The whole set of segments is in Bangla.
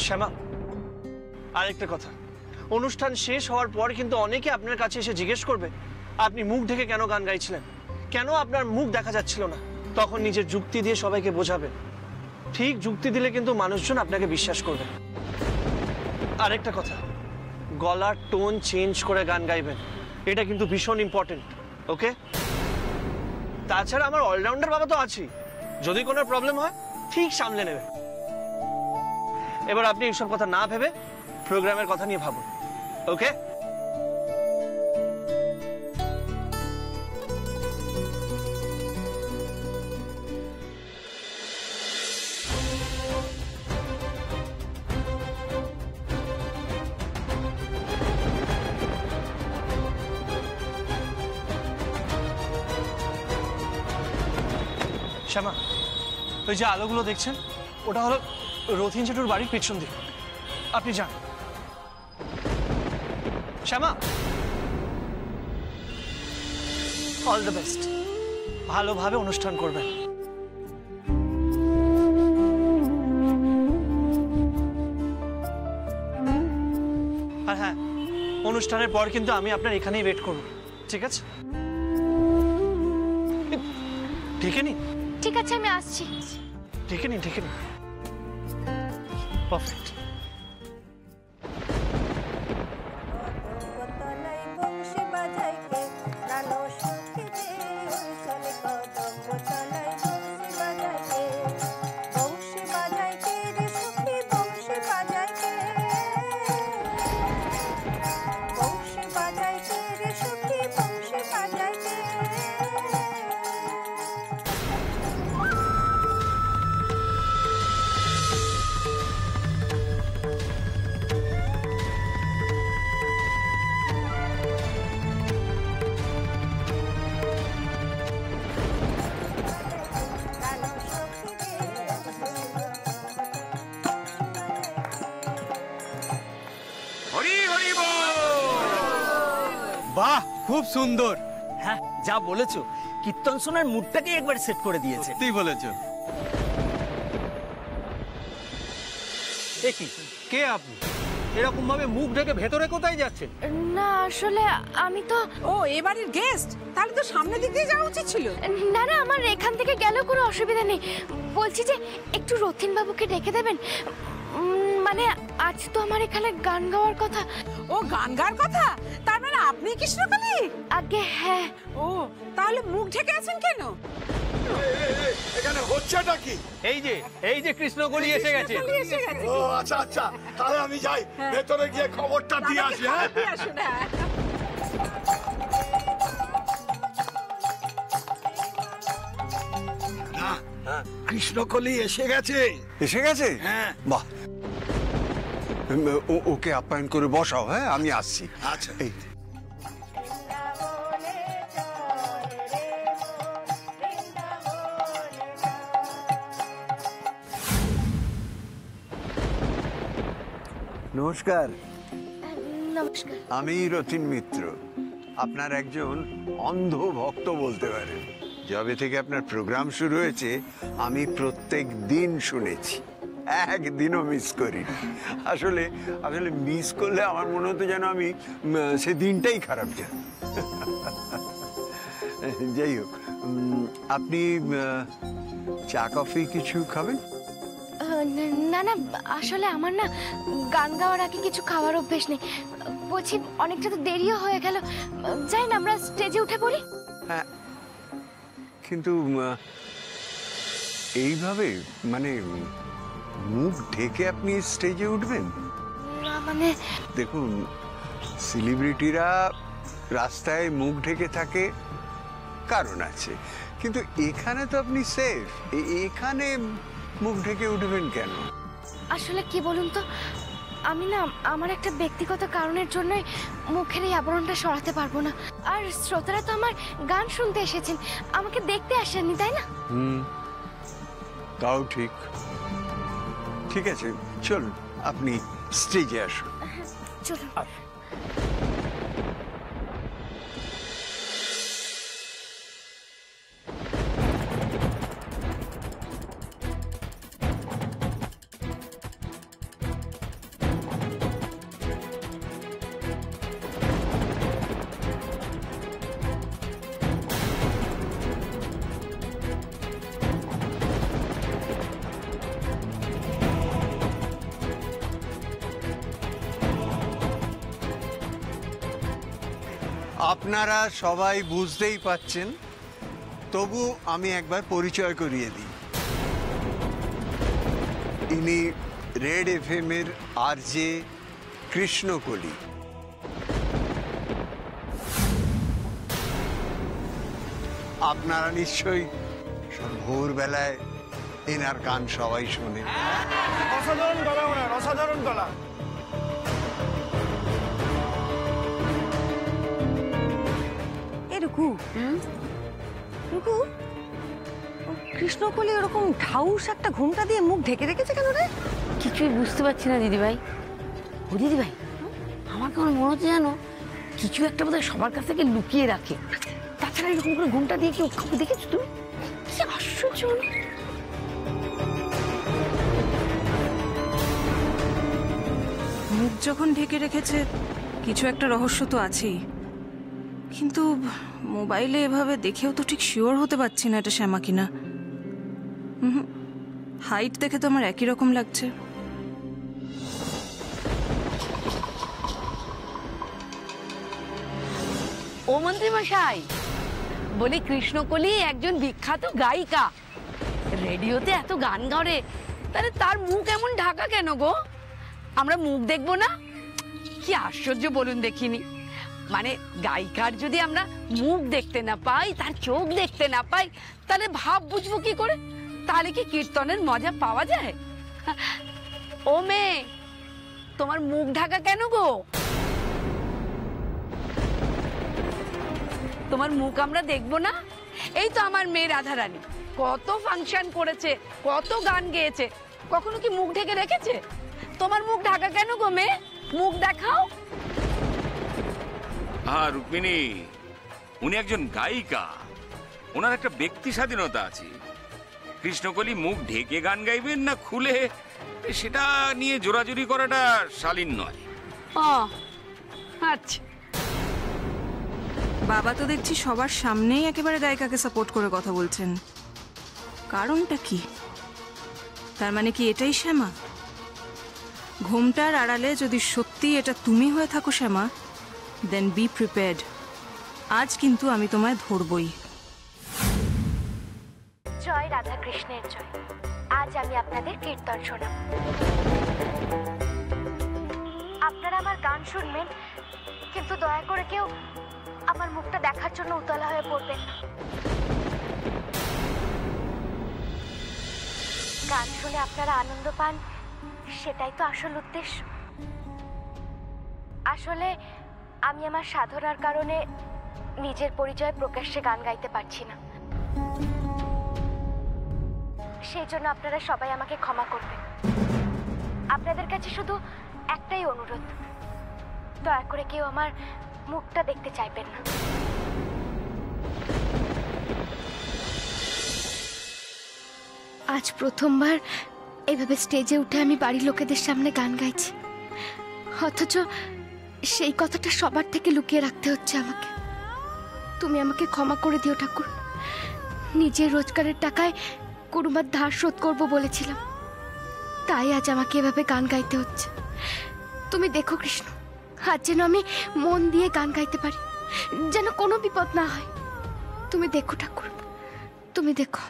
শ্যামা, আরেকটা কথা, অনুষ্ঠান শেষ হওয়ার পর কিন্তু অনেকে আপনার কাছে এসে জিজ্ঞেস করবে আপনি মুখ ঢেকে কেন গান গাইছিলেন, কেন আপনার মুখ দেখা যাচ্ছিল না। তখন নিজের যুক্তি দিয়ে সবাইকে বোঝাবেন। ঠিক যুক্তি দিলে কিন্তু মানুষজন আপনাকে বিশ্বাস করবে। আরেকটা কথা, গলার টোন চেঞ্জ করে গান গাইবেন, এটা কিন্তু ভীষণ ইম্পর্টেন্ট। ওকে? তাছাড়া আমার অলরাউন্ডার বাবা তো আছেই, যদি কোনো প্রবলেম হয় ঠিক সামলে নেবে। এবার আপনি এইসব কথা না ভেবে প্রোগ্রামের কথা নিয়ে ভাবুন। ওকে? শ্যামা, ওই যে আলোগুলো দেখছেন ওটা হলো রথিন জেঠুর বাড়ির পিছন দিক। আপনি যান। শ্যামা, অল দ্য বেস্ট, ভালোভাবে অনুষ্ঠান করবেন। আর হ্যাঁ, অনুষ্ঠানের পর কিন্তু আমি আপনার এখানেই ওয়েট করব, ঠিক আছে? ঠিক নিন। ঠিক আছে, আমি আসছি। ঠিক নিন, ঠিক নিন। পারফেক্ট। বাহ, খুব সুন্দর। হ্যাঁ, যা বলেছো, কীর্তন শোনার মুডটাকে একবার সেট করে দিয়েছে। তুই বলেছো। দেখি কে আপনি? এরকম ভাবে মুখ ঢেকে ভেতরে কোথায় যাচ্ছেন? না, আসলে আমি তো এবারের গেস্ট, তাহলে তো সামনের দিক দিয়ে যাওয়া উচিত ছিল। না না, আমার এখান থেকে গেলেও কোনো অসুবিধা নেই। বলছি যে একটু রথিন বাবুকে ডেকে দেবেন, মানে আজ তো আমার এখানে গান গাওয়ার কথা। ও, গান গাওয়ার কথা? তার মানে আপনি কৃষ্ণকালী? আগে হ্যাঁ। ও, তাহলে মুখ ঢেকে আছেন কেন? এখানে হচ্ছেটা কি? এই যে কৃষ্ণকলি এসে গেছে। ও আচ্ছা আচ্ছা, তাহলে আমি যাই, ভেতরে গিয়ে খবরটা দিয়ে আসি। হ্যাঁ, দিয়ে আসুন। না, কৃষ্ণকলি এসে গেছে। এসে গেছে? হ্যাঁ। বাহ, ওকে আপ্যায়ন করে বসাও। হ্যাঁ, আমি আসছি। আচ্ছা। এই নমস্কার। নমস্কার। আমি রতিন মিত্র, আপনার একজন অন্ধ ভক্ত বলতে পারেন। যবে থেকে আপনার প্রোগ্রাম শুরু হয়েছে আমি প্রত্যেক দিন শুনেছি, একদিনও মিস করিনি। আসলে আসলে মিস করলে আমার মনে হতো যেন আমি সে দিনটাই খারাপ যান। যাই হোক, আপনি চা কফি কিছু খাবেন? না না, আসলে আমার না গান গাওয়ার আগে কিছু খাওয়ার অভ্যেস নেই। বলছি অনেকটা তো দেরিও হয়ে গেল, যাই না আমরা স্টেজে উঠে পড়ি। হ্যাঁ, কিন্তু এইভাবে মানে মুখ ঢেকে আপনি স্টেজে উঠবেন? মানে দেখুন, সেলিব্রিটিরা রাস্তায় মুখ ঢেকে থাকে, কারণ আছে, কিন্তু এখানে তো আপনি সেফ। এখানে মুখ ঢেকে উঠবেন কেন? আসলে কি বলুন তো, আমি না আমার একটা ব্যক্তিগত কারণের জন্যই মুখের এই আবরণটা সরাতে পারবো না। আর শ্রোতারা তো আমার গান শুনতে এসেছেন, আমাকে দেখতে আসেননি, তাই না? তাও ঠিক। ঠিক আছে, চলুন আপনি স্টেজে আসুন। চলুন। আপনারা সবাই বুঝতেই পাচ্ছেন, তবু আমি একবার পরিচয় করিয়ে দিই। ইনি রেড এফএম এর আরজে কৃষ্ণকলি। আপনারা নিশ্চয়ই ভোরবেলায় এনার গান সবাই শোনেন। অসাধারণ গলা ওনার, অসাধারণ গলা। এ রুকু রুকু, কৃষ্ণকলি ওরকম ঢাউস একটা ঘুমটা দিয়ে মুখ ঢেকে রেখেছে কেন রে? কিছুই বুঝতে পারছি না দিদিভাই। ও দিদিভাই, আমার কেমন মনে হচ্ছে জানো, কিছু একটা বোধহয় সবার কাছ থেকে লুকিয়ে রাখে। তাছাড়া এরকম করে ঘুমটা দিয়ে কেউ কাউকে দেখেছো তুমি? কি আশ্চর্য না? মুখ যখন ঢেকে রেখেছে, কিছু একটা রহস্য তো আছেই। কিন্তু মোবাইলে এভাবে দেখেও তো ঠিক শিওর হতে পারছি না এটা শ্যামা কিনা। হাইট দেখে তো আমার একই রকম লাগছে। ও মন্ত্রী মশাই, বলি কৃষ্ণকলি একজন বিখ্যাত গায়িকা, রেডিওতে এত গান গাওরে, তাহলে তার মুখ এমন ঢাকা কেন গো? আমরা মুখ দেখবো না? কি আশ্চর্য বলুন দেখিনি। মানে গায়িকার যদি আমরা মুখ দেখতে না পাই, তার চোখ দেখতে না পাই, তাহলে ভাব বুঝবো কি করে? তাহলে কি কীর্তনের মজা পাওয়া যায়? ও মেয়ে, তোমার মুখ ঢাকা কেন গো? তোমার মুখ আমরা দেখবো না? এই তো আমার মেয়ে রাধারানী কত ফাংশন করেছে, কত গান গেয়েছে, কখনো কি মুখ ঢেকে রেখেছে? তোমার মুখ ঢাকা কেন গো মেয়ে? মুখ দেখাও। হ্যাঁ রুক্মিণী, উনি একজন গায়িকা, ওনার একটা ব্যক্তি স্বাধীনতা আছে। কৃষ্ণকলি মুখ ঢেকে গান গাইবেন না খুলে, সেটা নিয়ে জোরাজুরি করাটা শালীন নয়। আচ্ছা, বাবা তো দেখছি সবার সামনেই একেবারে গায়িকাকে সাপোর্ট করে কথা বলছেন। কারণটা কি? তার মানে কি এটাই শ্যামা? ঘুমটার আড়ালে যদি সত্যি এটা তুমি হয়ে থাকো শ্যামা, দেন বি প্রিপেয়ার্ড। আজ কিন্তু আমি তোমায় ধরবই। জয় রাধা কৃষ্ণের জয়। আজ আমি আপনাদের কীর্তন শোনাব। আপনারা আমার গান শুনবেন, কিন্তু দয়া করে কেউ আমার মুখটা দেখার জন্য উতলা হয়ে পড়বেন না। গান শুনে আপনারা আনন্দ পান, সেটাই তো আসল উদ্দেশ্য। আসলে আমি আমার সাধনার কারণে নিজের পরিচয় প্রকাশ্যে গান গাইতে পারছি না। সেই জন্য আপনারা সবাই আমাকে ক্ষমা করবেন। আপনাদের কাছে শুধু একটাই অনুরোধ, দয়া করে কেউ আমার মুখটা দেখতে চাইবেন না। আজ প্রথমবার এভাবে স্টেজে উঠে আমি বাড়ির লোকেদের সামনে গান গাইছি, অথচ সেই কথাটা সবার থেকে লুকিয়ে রাখতে হচ্ছে আমাকে। তুমি আমাকে ক্ষমা করে দিও ঠাকুর। নিজের রোজগারের টাকায় কুরুমার ধার শোধ করবো বলেছিলাম, তাই আজ আমাকে এভাবে গান গাইতে হচ্ছে। তুমি দেখো কৃষ্ণ, আজ যেন আমি মন দিয়ে গান গাইতে পারি, যেন কোনো বিপদ না হয়। তুমি দেখো ঠাকুর, তুমি দেখো।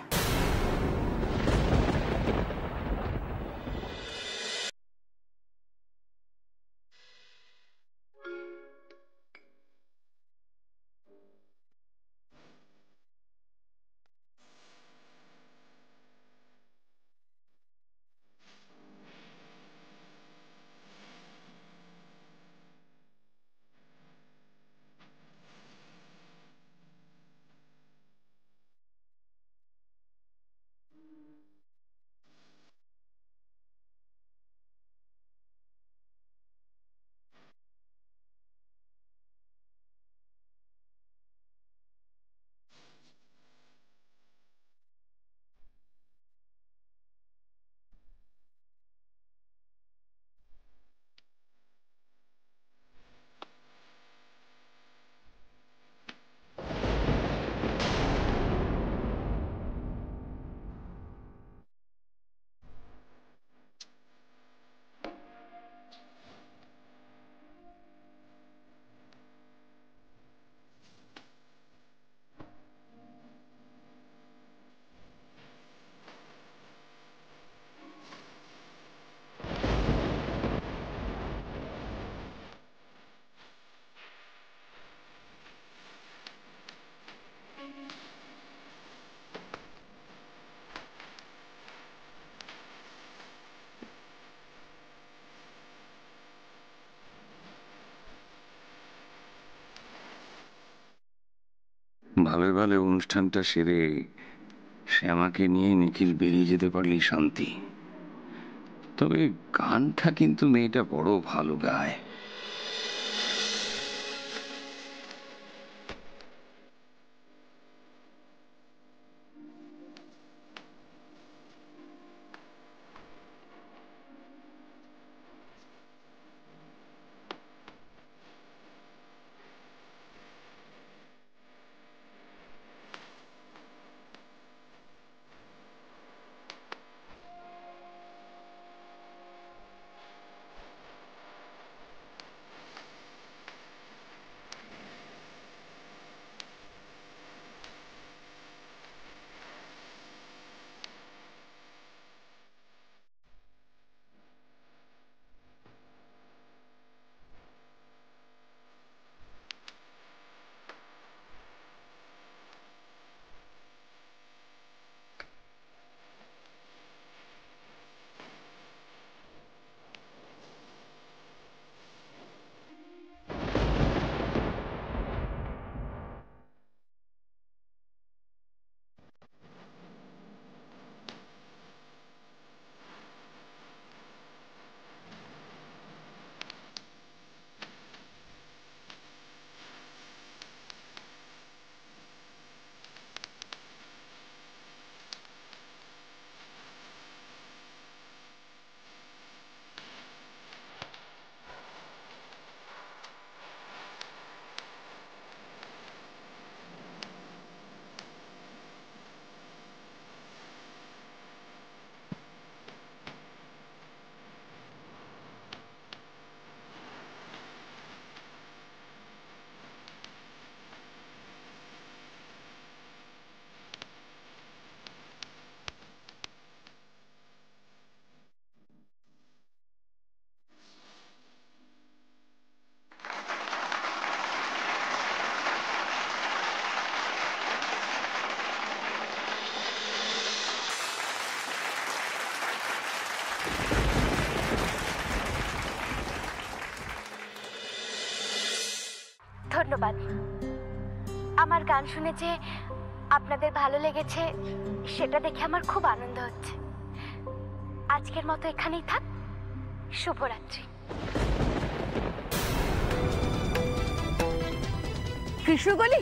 ভালো ভালো অনুষ্ঠানটা সেরে শ্যামাকে নিয়ে নিখিল বেরিয়ে যেতে পারলেই শান্তি। তবে গানটা কিন্তু মেয়েটা বড় ভালো গায়। ধন্যবাদ। আমার গান শুনে যে আপনাদের ভালো লেগেছে সেটা দেখে আমার খুব আনন্দ হচ্ছে। আজকের মতো এখানেই থাক। শুভরাত্রি। কৃষ্ণকলি,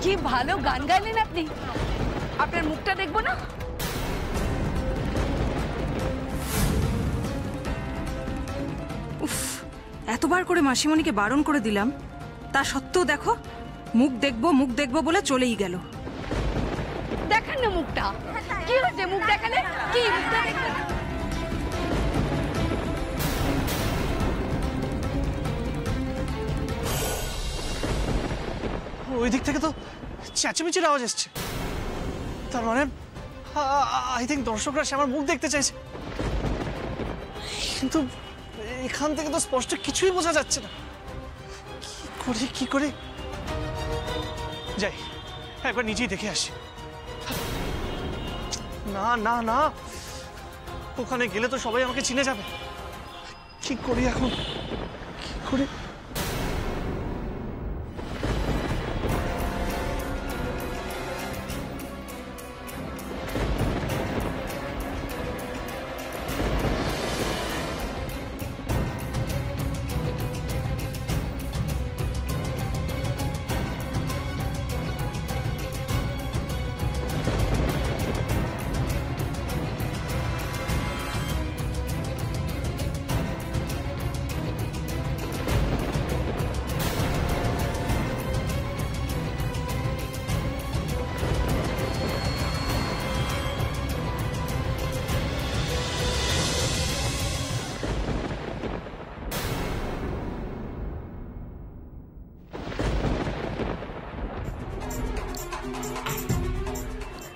কি ভালো গান গাইলেন আপনি। আপনার মুখটা দেখবো না? উফ, এতবার করে মাসিমণিকে বারণ করে দিলাম, তা সত্ত্বেও দেখো মুখ দেখবো বলে চলেই গেল। দেখান না মুখটা। কি হচ্ছে মুখ দেখালে? কি মুখটা দেখলে? ওই দিক থেকে তো চেঁচামেচির আওয়াজ এসছে। তার মানে আই থিঙ্ক দর্শকরা সে আমার মুখ দেখতে চাইছে, কিন্তু এখান থেকে তো স্পষ্ট কিছুই বোঝা যাচ্ছে না। কি করে যাই, একবার নিজেই দেখে আসি। না না না, ওখানে গেলে তো সবাই আমাকে চিনে যাবে। কি করি এখন, কি করে?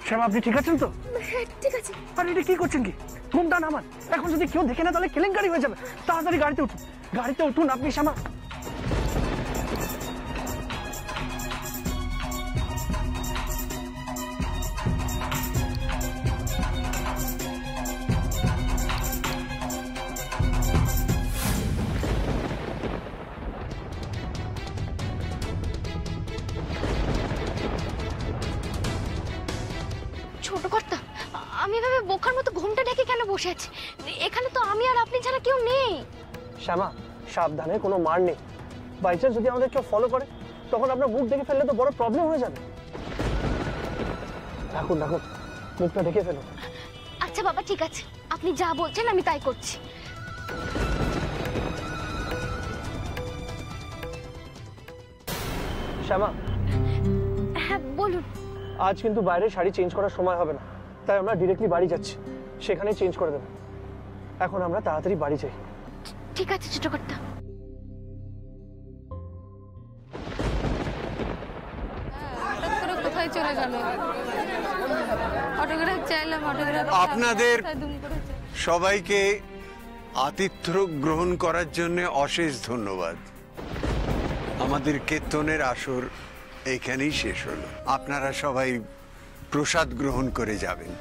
শ্যামা, আপনি ঠিক আছেন তো? ঠিক আছে। আর এটা কি করছেন? কি ঘুম ফোনটা নামান। এখন যদি কেউ দেখে না তাহলে কেলেঙ্কারি হয়ে যাবে। তাড়াতাড়ি গাড়িতে উঠুন, গাড়িতে উঠুন আপনি শ্যামা। ছোট কর্তা, আমি এভাবে বোকার মতো ঘুমটা ঢেকে কেন বসে আছি? এখানে তো আমি আর আপনি ছাড়া কেউ নেই। শ্যামা সাবধানে, কোনো মার নেই। বাই চান্স যদি আমাদের কেউ ফলো করে তখন আপনার মুখ দেখে ফেললে তো বড় প্রবলেম হয়ে যাবে। রাখুন রাখুন, মুখটা ঢেকে ফেলুন। আচ্ছা বাবা ঠিক আছে, আপনি যা বলছেন আমি তাই করছি। শ্যামা, হ্যাঁ বলুন। আজ কিন্তু বাইরে শাড়ি চেঞ্জ করার সময় হবে না, তাই আমরা ডিরেক্টলি বাড়ি যাচ্ছি, সেখানেই চেঞ্জ করে দেবো। এখন আমরা তাড়াতাড়ি বাড়ি যাই। ঠিক আছে ছোট কর্তা। কোথায় চলে গেল? অটোগ্রাফ চাইলাম, অটোগ্রাফ আপনাদের সবাইকে আতিথ্য গ্রহণ করার জন্য অশেষ ধন্যবাদ। আমাদের কীর্তনের আসর এখানেই শেষ হলো। আপনারা সবাই প্রসাদ গ্রহণ করে যাবেন।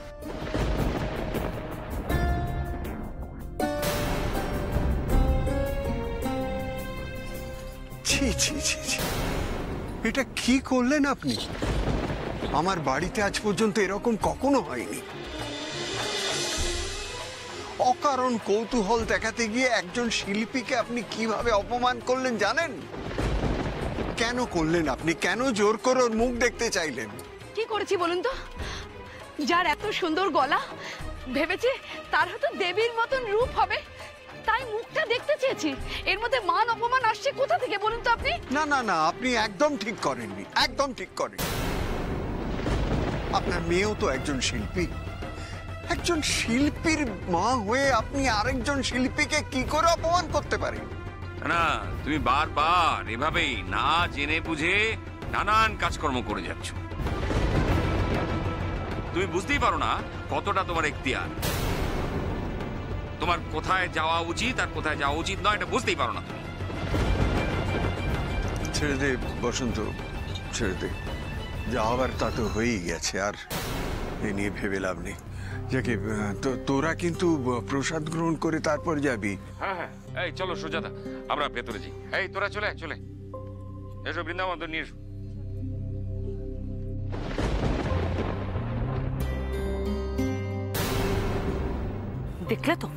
ছি ছি ছি ছি, এটা কি করলেন আপনি? আমার বাড়িতে আজ পর্যন্ত এরকম কখনো হয়নি। অকারণ কৌতূহল দেখাতে গিয়ে একজন শিল্পীকে আপনি কিভাবে অপমান করলেন জানেন? কেন করলেন আপনি? কেন জোর করে ওর মুখ দেখতে চাইলেন? কি করেছি বলুন তো? যার এত সুন্দর গলা, ভেবেছে তার হয়তো দেবীর মতন রূপ হবে, তাই মুখটা দেখতে চেয়েছি। এর মধ্যে মান অপমান আসছে কোথা থেকে বলুন তো আপনি? না না না, আপনি একদম ঠিক করেননি, একদম ঠিক করেন। আপনার মেয়েও তো একজন শিল্পী। একজন শিল্পীর মা হয়ে আপনি আরেকজন শিল্পীকে কি করে অপমান করতে পারেন? না, তুমি বারবার এভাবেই না জেনে বুঝে নানান কাজকর্ম করে যাচ্ছ। তুমি বুঝতেই পারো না কতটা তোমার এখতিয়ার। তোমার কোথায় যাওয়া উচিত আর কোথায় যাওয়া উচিত নয় এটা বুঝতেই পারো না তুমি। ছেড়ে দে বসন্ত, ছেড়ে দে। যা হবার তা তো হয়েই গেছে, আর এ নিয়ে ভেবে লাভ নেই। যাকে তোরা কিন্তু প্রসাদ গ্রহণ করে তারপর যাবি। হ্যাঁ হ্যাঁ, এই চলো সুজাতা, আমরা ভেতরে যাই। এই তোরা চলে চলে এসো, বৃন্দাবন তো নিয়ে এসো। দেখলে তো,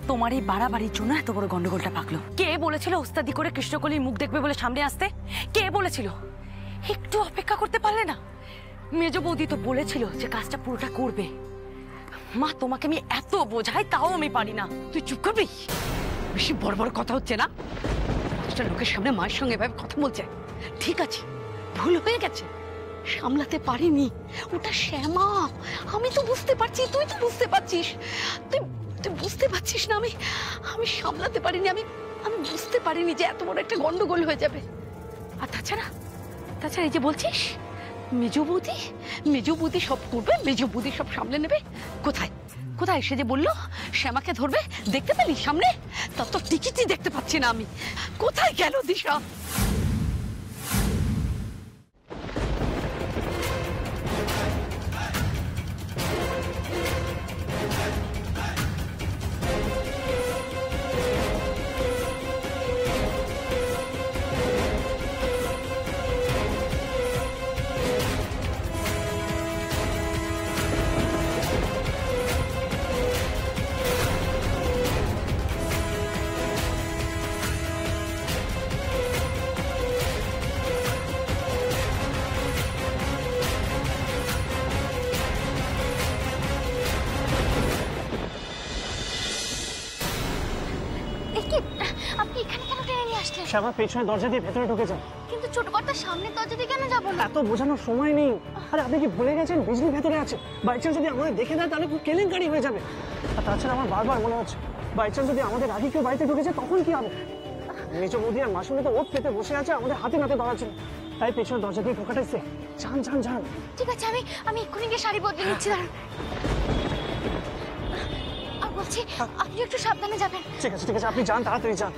তোমার এই বাড়াবাড়ির জন্য এত বড় গন্ডগোলটা পাকলো। কে বলেছিল ওস্তাদি করে কৃষ্ণকলির মুখ দেখবে বলে সামনে আসতে? কে বলেছিল? একটু অপেক্ষা করতে পারলে না? মেজ বৌদি তো বলেছিল যে কাজটা পুরোটা করবে। মা, তোমাকে আমি এত বোঝাই তাও আমি পারি না। তুই চুপ করবি? বেশি বড় বড় কথা হচ্ছে না? পাঁচটা লোকের সামনে মায়ের সঙ্গে এভাবে কথা বলছে। ঠিক আছে, ভুল হয়ে গেছে, সামলাতে পারিনি। ওটা শ্যামা, আমি তো বুঝতে পারছি, তুই তো বুঝতে পারছিস। তুই তুই বুঝতে পারছিস না? আমি সামলাতে পারিনি। আমি বুঝতে পারিনি যে এত বড় একটা গন্ডগোল হয়ে যাবে। আর তাছাড়া এই যে বলছিস মেজো বৌদি সব করবে, মেজো বৌদি সব সামলে নেবে। কোথায় কোথায় সে যে বললো শ্যামাকে ধরবে, দেখতে পেলি সামনে? তার তো টিকিটই দেখতে পাচ্ছি না আমি। কোথায় গেল দিশা? আপনি এখানে কেন টেনে নিয়ে আসলেন? শ্যামা, পেছনে দরজা দিয়ে ভেতরে ঢুকে যান। কিন্তু ছোট কর্তা সামনের দরজা দিয়ে কেন যাবো না? এত বোঝানোর সময় নেই। আরে আপনি কি ভুলে গেছেন বিজলি ভেতরে আছে? বাই চান্স যদি আমাদের দেখে দেয় তাহলে খুব কেলেঙ্কারি হয়ে যাবে। আর তাছাড়া আমার বারবার মনে হচ্ছে বাই চান্স যদি আমাদের আগে কেউ বাড়িতে ঢুকেছে তখন কি হবে? মেজ বৌদি আর মাসুমি তো ওত পেতে বসে আছে আমাদের হাতে নাতে ধরার জন্য, তাই পেছনে দরজা দিয়ে ঢোকাটাই সে। যান যান যান। ঠিক আছে, আমি এক্ষুনি গিয়ে শাড়ি বদলে নিচ্ছি। দাঁড়ান। বলছি আপনি একটু সাবধানে যাবেন। ঠিক আছে আপনি যান, তাড়াতাড়ি যান।